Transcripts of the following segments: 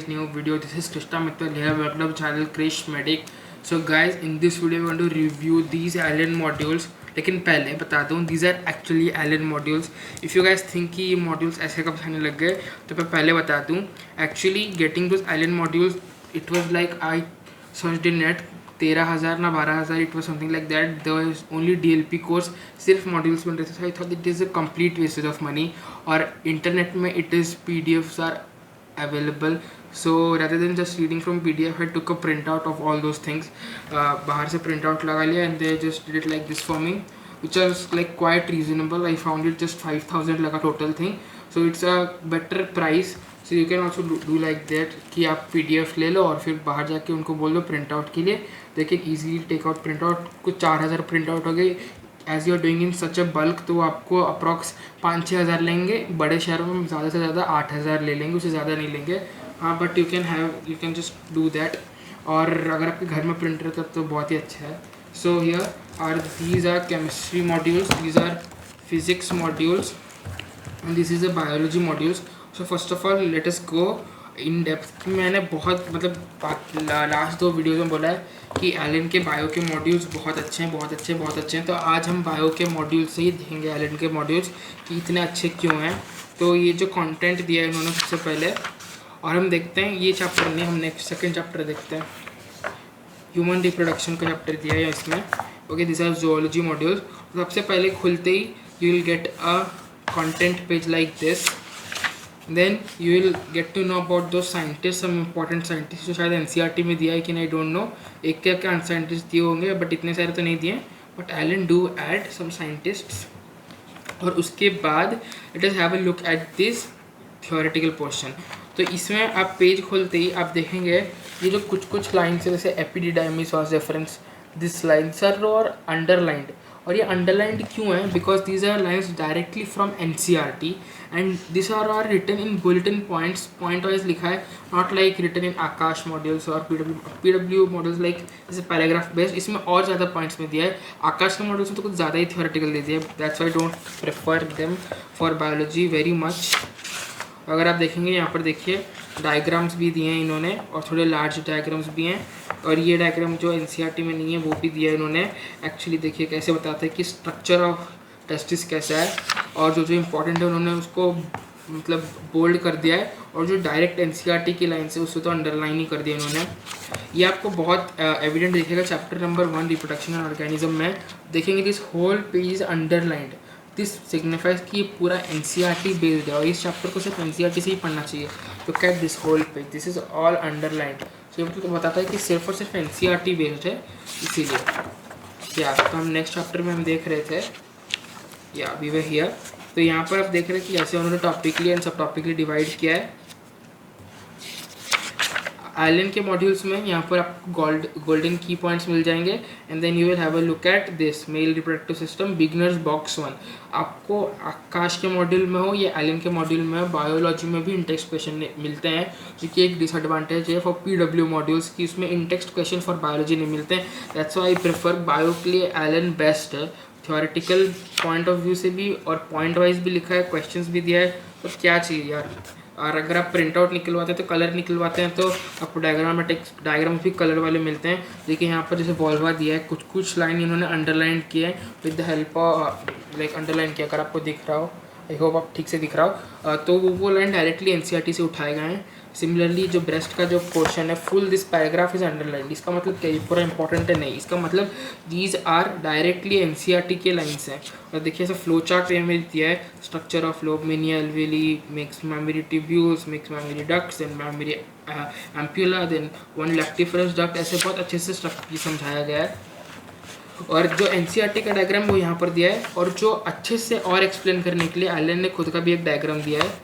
today's new video. This is Krishna Mittal here. Welcome to channel Krish Medic. So guys, in this video we want to review these Allen modules. लेकिन पहले बता दूँ these are actually Allen modules. If you guys think कि ये modules ऐसे कब आने लग गए तो मैं पहले बता दूँ. Actually getting those Allen modules, it was like I searched in net 13,000 ना 12,000, it was something like that. There was only DLP course, सिर्फ modules बन रहे थे. So I thought it is a complete wastage of money. और internet में it is PDFs are available, so rather than just reading from PDF, I took a printout of all those things. बाहर से printout लगा लिया and they just did it like this for me, which was like quite reasonable. I found it just 5,000 लगा total thing, so it's a better price. So you can also do like that कि आप PDF ले लो और फिर बाहर जाके उनको बोल दो प्रिंट आउट के लिए. they can easily take out print out. कुछ 4,000 प्रिंट आउट हो गए. As you are doing in such a bulk तो आपको अप्रॉक्स 5-6 हज़ार लेंगे. बड़े शहरों में ज़्यादा से ज़्यादा 8,000 ले लेंगे, उससे ज़्यादा नहीं लेंगे. हाँ, but you can just do that. और अगर आपके घर में प्रिंटर है तब तो बहुत ही अच्छा है. So here are these are chemistry modules, these are physics modules and this is a biology modules. So first of all let us go in depth. मैंने बहुत लास्ट 2 वीडियोज़ में बोला है कि एलन के बायो के मॉड्यूल्स बहुत अच्छे हैं. तो आज हम बायो के मॉड्यूल से ही देखेंगे एलन के मॉड्यूल्स कि इतने अच्छे क्यों हैं. तो ये जो कंटेंट दिया है इन्होंने सबसे पहले, और हम देखते हैं ये चैप्टर नहीं, हम नेक्स्ट सेकेंड चैप्टर देखते हैं. ह्यूमन रिप्रोडक्शन का चैप्टर दिया है इसमें. Okay, this are zoology modules. सबसे पहले खुलते ही you will get a content page like this. Then you will get to know about those scientists, some important scientists जो शायद NCERT में दिया है कि नहीं, डोंट नो. एक क्या साइंटिस्ट दिए होंगे बट इतने सारे तो नहीं दिए. But Allen do add some scientists. और उसके बाद let us have a look at this theoretical portion. तो इसमें आप पेज खोलते ही आप देखेंगे ये जो कुछ लाइन्स है, जैसे epididymis was reference, this lines are और अंडरलाइंड. और ये अंडरलाइंड क्यों है? Because these are lines directly from NCERT and this are written in bulletin points, point wise लिखा है, not like written in Aakash modules और PW मॉड्यूल्स लाइक जैसे paragraph based. इसमें और ज़्यादा पॉइंट्स में दिया है. आकाश के मॉड्यूल्स में तो कुछ ज़्यादा ही थियोरेटिकल दे दिया है. That's why don't prefer them for biology very much. अगर आप देखेंगे यहाँ पर देखिए डायग्राम्स भी दिए हैं इन्होंने और थोड़े लार्ज डायग्राम्स भी हैं. और ये डायग्राम जो NCERT में नहीं है वो भी दिया है इन्होंने. एक्चुअली देखिए कैसे बताते हैं कि स्ट्रक्चर ऑफ टेस्टिस कैसा है, और जो इंपॉर्टेंट है उन्होंने उसको मतलब बोल्ड कर दिया है. और जो डायरेक्ट NCERT की लाइन से उसको तो अंडरलाइन ही कर दिया इन्होंने. ये आपको बहुत एविडेंट दिखेगा chapter number 1 reproduction and organism में. देखेंगे this whole page is underlined. This signifies कि ये पूरा NCERT बेस्ड है और इस चैप्टर को सिर्फ NCERT से ही पढ़ना चाहिए. तो cat this whole page, this is all underlined. So ये तो बताता है कि सिर्फ और सिर्फ NCERT बेस्ड है, इसीलिए. या तो हम नेक्स्ट चैप्टर में हम देख रहे थे, या वी वर हियर. तो यहाँ पर आप देख रहे हैं कि ऐसे उन्होंने टॉपिकली एंड सब टॉपिकली डिवाइड किया है. एलन के मॉड्यूल्स में यहाँ पर आपको गोल्डन की पॉइंट्स मिल जाएंगे. And then you will have a look at this male reproductive system beginners box 1. आपको आकाश के मॉड्यूल में हो या एलन के मॉड्यूल में हो, बायोलॉजी में भी इंटेक्स्ट क्वेश्चन मिलते हैं, जो कि एक डिसएडवांटेज है फॉर PW मॉड्यूल्स की उसमें इंटेक्स्ट क्वेश्चन फॉर बायोलॉजी नहीं मिलते हैं. That's why I prefer bio के लिए एलन बेस्ट है. थ्योरेटिकल पॉइंट ऑफ व्यू से भी और पॉइंट वाइज भी लिखा है, क्वेश्चंस भी दिया है. तो क्या चाहिए यार. और अगर आप प्रिंट आउट निकलवाते हैं तो कलर निकलवाते हैं तो आपको डायग्राम भी कलर वाले मिलते हैं. देखिए यहाँ पर जैसे वॉल्वा दिया है, कुछ लाइन इन्होंने अंडरलाइन किया है with the help of like underline किया. अगर आपको दिख रहा हो, आई होप आप ठीक से दिख रहा हो, तो वो लाइन डायरेक्टली NCERT से उठाए गए हैं. सिमिलरली जो ब्रेस्ट का जो पोर्शन है, full this paragraph is underline. इसका मतलब क्या, पूरा इंपॉर्टेंट है नहीं, इसका मतलब दीज आर डायरेक्टली NCERT के लाइन्स हैं. और देखिए ऐसा फ्लो चार्ट में दिया है, structure of lobe, mini alveoli, mix mammary tubules, mix mammary ducts and mammary ampulla, then one lactiferous duct. ऐसे बहुत अच्छे से स्ट्रक्चर समझाया गया है. और जो NCERT का डायग्राम वो यहाँ पर दिया है, और जो अच्छे से और एक्सप्लेन करने के लिए एलन ने खुद का भी एक डायग्राम दिया है.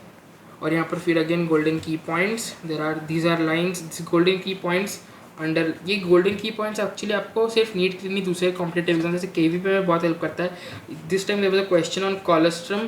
और यहाँ पर फिर again golden key points, these are lines, golden key points under. ये गोल्डन की पॉइंट्स एक्चुअली आपको सिर्फ नीट के नहीं, दूसरे कॉम्पिटेटिव एग्जाम जैसे KV पे में बहुत हेल्प करता है. This time there was a question on colostrum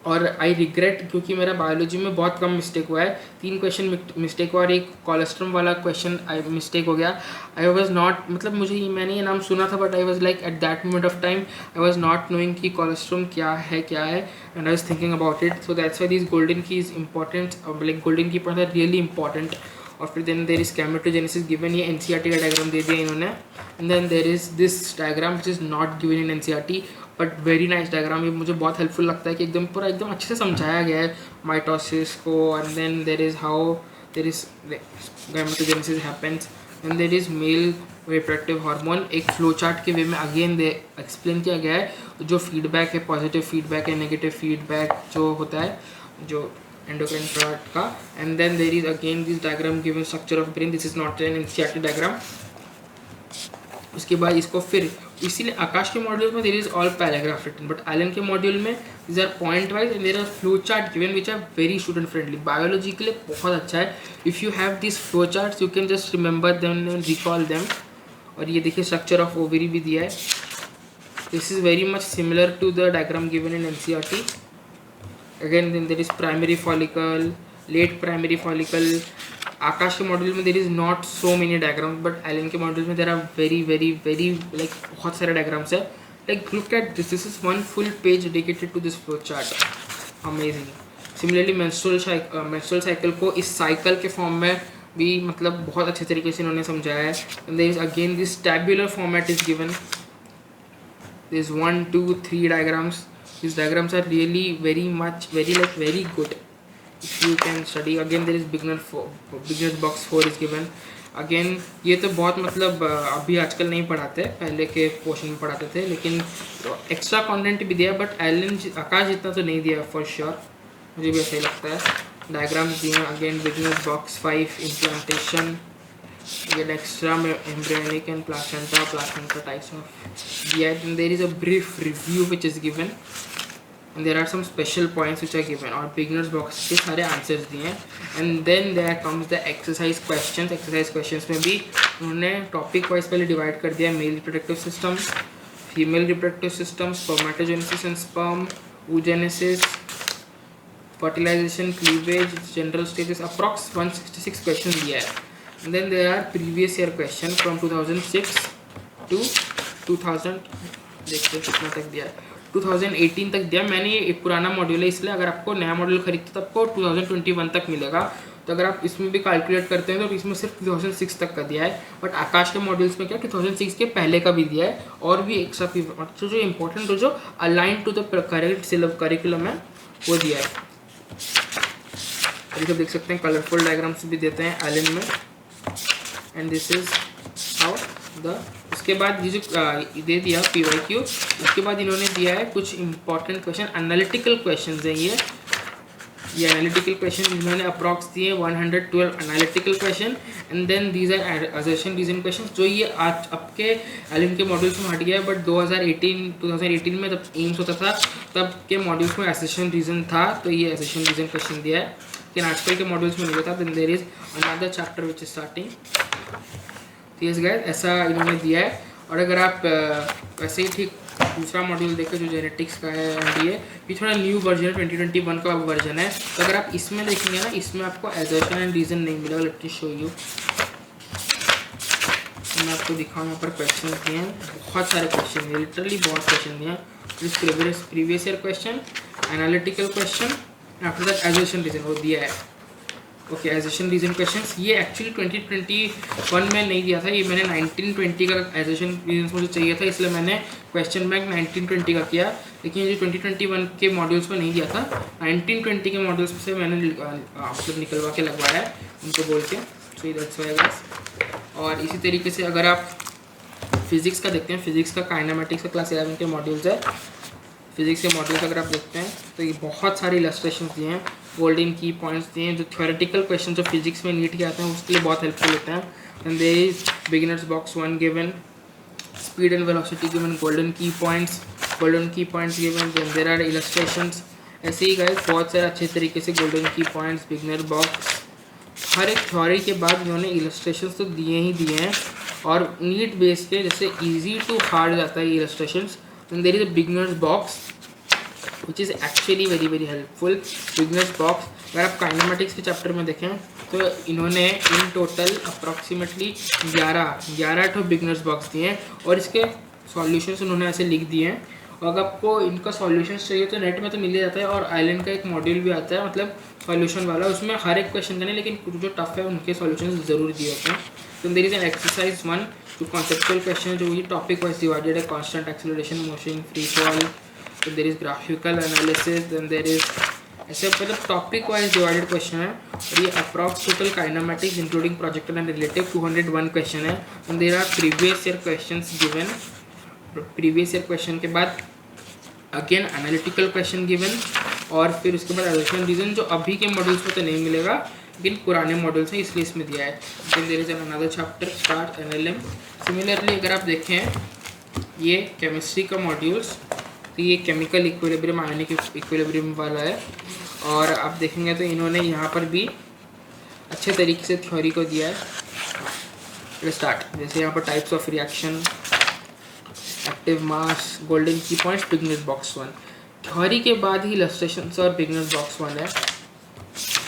और आई रिग्रेट क्योंकि मेरा बायोलॉजी में बहुत कम मिस्टेक हुआ है, 3 क्वेश्चन मिस्टेक हुआ और एक कोलेस्ट्रॉम वाला क्वेश्चन मिस्टेक हो गया। आई वॉज नॉट, मतलब मैंने ये नाम सुना था but I was like at that moment of time I was not knowing कि कोलेस्ट्रॉम क्या है and I was thinking about it. So that's why this golden key is important, like golden key point are really important. और फिर then there is gametogenesis given, ये NCERT का diagram दे दिया इन्होंने। And then there is this diagram which is not given in NCERT but very nice diagram. ये मुझे बहुत हेल्पफुल लगता है कि एकदम पूरा एकदम अच्छे से समझाया गया है माइटोसिस को। And then there is how there is gametogenesis happens and there is male reproductive hormone. एक फ्लो चार्ट के वे में अगेन एक्सप्लेन किया गया है जो फीडबैक है, पॉजिटिव फीडबैक है, नेगेटिव फीडबैक जो होता है जो एंडोक्राइन पार्ट का। And then there is again this diagram given structure of brain, this is not an NCERT diagram. उसके बाद इसको फिर इसीलिए आकाश के मॉड्यूल में there is all paragraph written but Allen के मॉड्यूल में these are point wise and there are flow chart given which are very student friendly. Biology के लिए बहुत अच्छा है, if you have this flow chart you can just remember them and recall them. और ये देखिए structure of ovary भी दिया है, this is very much similar to the diagram given in NCERT. Again then there is primary follicle, late primary follicle. Aakash के module में there is not so many diagrams but Allen के module में there are very very very like बहुत सारे diagrams है। Like look at this is one full page dedicated to this flow chart, amazing. Similarly menstrual cycle को इस cycle के form में भी मतलब बहुत अच्छे तरीके से इन्होंने समझाया है। And there is again this tabular format is given, there is 1 2 3 diagrams. These diagrams are really very much very good if you can study. Again there is beginner's box 4 is given. Again ये तो बहुत मतलब अभी आजकल नहीं पढ़ाते, पहले के पोर्शन में पढ़ाते थे, लेकिन एक्स्ट्रा कंटेंट भी दिया बट आकाश जितना तो नहीं दिया फॉर श्योर, मुझे भी ऐसा ही लगता है। डायग्राम्स दिए again beginner's box 5 implantation, get extra embryonic and placenta types of diet, and there is a brief review which is given and there are some special points which are given और beginners box के सारे answers दिए हैं। and then there comes the exercise questions में भी उन्होंने topic wise पहले divide कर दिया, male reproductive system, female reproductive system, spermatogenesis and sperm, oogenesis, fertilization, cleavage, general stages, approx 166 questions दिया है। and then there are previous year question from 2006 to 2000, देखते कितना तक दिया है, 2018 तक दिया। मैंने ये एक पुराना मॉड्यूल है इसलिए अगर आपको नया मॉड्यूल खरीदते तो आपको 2021 तक मिलेगा, तो अगर आप इसमें भी कैलकुलेट करते हैं तो इसमें सिर्फ 2006 तक का दिया है। बट आकाश के मॉड्यूल्स में क्या 2006 के पहले का भी दिया है और भी एक सब जो इंपॉर्टेंट जो align to the correct curriculum है वो दिया है। अभी तो देख सकते हैं कलरफुल डायग्राम्स भी देते हैं एलन में। And this is how the, उसके बाद ये जो दे दिया PYQ, उसके बाद इन्होंने दिया है कुछ इंपॉर्टेंट क्वेश्चन, एनालिटिकल क्वेश्चंस हैं ये एनालिटिकल क्वेश्चन इन्होंने अप्रॉक्स दिए 112 analytical question. And then these are assertion reason question, जो ये आज आपके एलन के मॉड्यूल्स में हट गया है बट 2018 में जब एम्स होता था तब के मॉड्यूल्स में असर्शन रीजन था, तो ये असर्शन रीजन क्वेश्चन दिया है, लेकिन आजकल के मॉड्यूल्स में नहीं होता। Then there is another chapter which is starting. Yes guys, ऐसा इन्होंने दिया है। और अगर आप वैसे ही ठीक दूसरा मॉड्यूल देखें जो जेनेटिक्स का है MDA, ये थोड़ा न्यू वर्जन है, 2021 का वर्जन है, तो अगर आप इसमें देखेंगे ना, इसमें आपको असर्शन एंड रीजन नहीं मिलेगा। लेट मी शो यू, मैं आपको दिखाऊँ, यहाँ पर क्वेश्चन दिए हैं, बहुत सारे क्वेश्चन दिए, लिटरली बहुत क्वेश्चन दिए हैं। Previous year question, analytical question, after that assertion reason वो दिया है। ओके, एजेशन रीजन क्वेश्चंस ये एक्चुअली 2021 में नहीं दिया था, ये मैंने 1920 का एजेशन रीजन मुझे चाहिए था, इसलिए मैंने क्वेश्चन बैंक 1920 का किया, लेकिन ये 2021 के मॉड्यूल्स में नहीं दिया था, 1920 के मॉड्यूल्स से मैंने मतलब निकलवा के लगवाया है उनको बोल के। So that's why guys. और इसी तरीके से अगर आप फिजिक्स का देखते हैं, फिजिक्स का काइनेमेटिक्स का क्लास 11 के मॉड्यूल्स है, फिजिक्स के मॉड्यूल्स अगर आप देखते हैं तो ये बहुत सारे इलस्ट्रेशन दिए हैं, गोल्डन की पॉइंट्स दिए हैं, जो थ्योरेटिकल क्वेश्चन जो फिजिक्स में नीट के आते हैं उसके लिए बहुत हेल्पफुल होते हैं। And there is beginners box 1 given, speed and velocity given, golden key points given, then there are illustrations. ऐसे ही गाइस बहुत सारे अच्छे तरीके से golden key points, beginner box, हर एक थ्योरी के बाद उन्होंने इलस्ट्रेशंस तो दिए ही दिए हैं। और नीट बेस पे जैसे ईजी टू हार्ड जाता है illustrations, then there is a beginners box which is actually very very helpful. Beginners box, अगर आप काइनेमेटिक्स के चैप्टर में देखें तो इन्होंने इन टोटल अप्रॉक्सीमेटली 11 ठो बिगनर्स बॉक्स दिए हैं और इसके सॉल्यूशंस उन्होंने ऐसे लिख दिए हैं। और अगर आपको इनका सॉल्यूशंस चाहिए तो नेट में तो मिल ही जाता है, और आइलैंड का एक मॉड्यूल भी आता है मतलब सॉल्यूशन वाला, उसमें हर एक क्वेश्चन का नहीं लेकिन कुछ जो टफ है उनके सॉल्यूशंस ज़रूर दिए होते हैं। तो देयर इज एन एक्सरसाइज 1 जो कॉन्सेप्चुअल क्वेश्चन जो ये टॉपिक वाइज डिवाइडेड है, constant acceleration, motion, free fall, तो there is graphical analysis, then there is ऐसे मतलब टॉपिक वाइज डिवाइडेड क्वेश्चन है। और ये approx total kinematics including projector and relative 201 question है। And there are previous year questions given, previous year question के बाद again analytical question given, और फिर उसके बाद एडिशन रीजन जो अभी के मॉड्यूल्स में तो नहीं मिलेगा लेकिन पुराने मॉड्यूल्स हैं इसलिए इसमें दिया है। Then there is another chapter start NLM. Similarly अगर आप देखें ये केमिस्ट्री का मॉड्यूल्स, तो ये केमिकल इक्विलिब्रियम, आयनिक इक्विलिब्रियम वाला है। और आप देखेंगे तो इन्होंने यहाँ पर भी अच्छे तरीके से थ्योरी को दिया है। स्टार्ट, जैसे यहाँ पर types of reaction, active mass, golden key points, beginners box 1। Theory के बाद ही इलस्ट्रेशंस और बिगनर्स बॉक्स 1 है।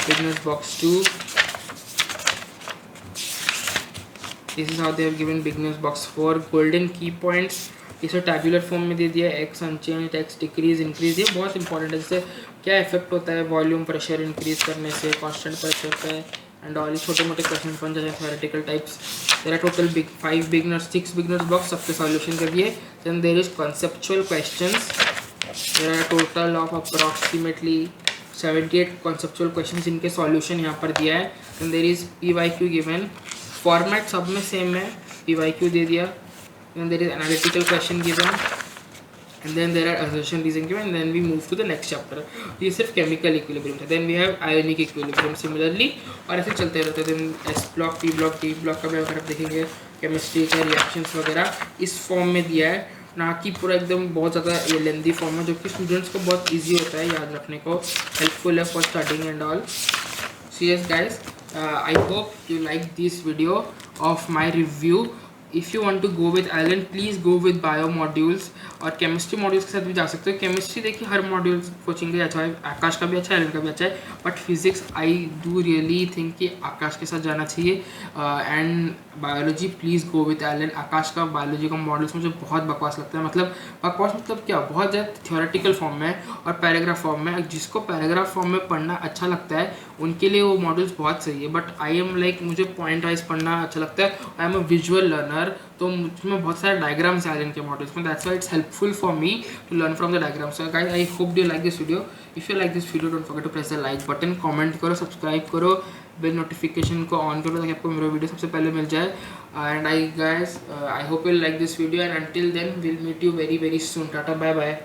Beginners box 2, this is how they have given beginners box 4। Golden key points इसे टैबुलर फॉर्म में दे दिया, x unchange, x decrease, increase, ये बहुत इंपॉर्टेंट है। जैसे क्या इफेक्ट होता है वॉल्यूम प्रेशर इंक्रीज करने से, कांस्टेंट प्रेशर पे एंड ऑल, छोटे मोटे क्वेश्चन बन जाते हैं theoretical types. There are total 6 beginners box, सबके सॉल्यूशन कर दिए। Then there is conceptual questions, there are total of approximately 78 conceptual questions, इनके सॉल्यूशन यहाँ पर दिया है। Then there is PYQ given, format सब में सेम है, PYQ दे दिया। Then there is analytical question given, and then there are assertion reason given, and then we move to the next chapter। ये सिर्फ केमिकल इक्विलिब्रियम था। then we have ionic equilibrium similarly, और ऐसे चलते रहते हैं। then S block, P block, T block का भी अगर आप देखेंगे केमिस्ट्री का रिएक्शंस वगैरह इस फॉर्म में दिया है, ना कि पूरा एकदम बहुत ज़्यादा ये लेंदी फॉर्म है, जो कि स्टूडेंट्स को बहुत ईजी होता है याद रखने को, हेल्पफुल है for studying and all. So yes guys, I hope you like this video of my review। If you want to go with Island, please go with bio modules, और chemistry modules के साथ भी जा सकते हो। Chemistry देखिए हर module coaching का अच्छा है, आकाश का भी अच्छा है, आइलैंड का भी अच्छा है, but physics I do really think कि आकाश के साथ जाना चाहिए। And biology please go with island. Aakash का बायोलॉजी का मॉडल्स मुझे बहुत बकवास लगता है, मतलब बकवास मतलब क्या, बहुत ज़्यादा थ्योरेटिकल फॉर्म में और पैराग्राफ फॉर्म में। जिसको पैराग्राफ फॉर्म में पढ़ना अच्छा लगता है उनके लिए वो मॉडल्स बहुत सही है, बट आई एम लाइक मुझे पॉइंट वाइज पढ़ना अच्छा लगता है। I am a visual learner, तो मुझमें बहुत सारे डायग्राम्स आ इनके मॉडल्स में, that's why it's helpful for me to learn from the diagrams. So guys I hope you like this video. If you like this video don't forget to press the like button, comment करो, subscribe करो, bell notification को on करो ताकि आपको मेरा video सबसे पहले मिल जाए। And I guys I hope you like this video, and until then will meet you very very soon. Tata bye bye.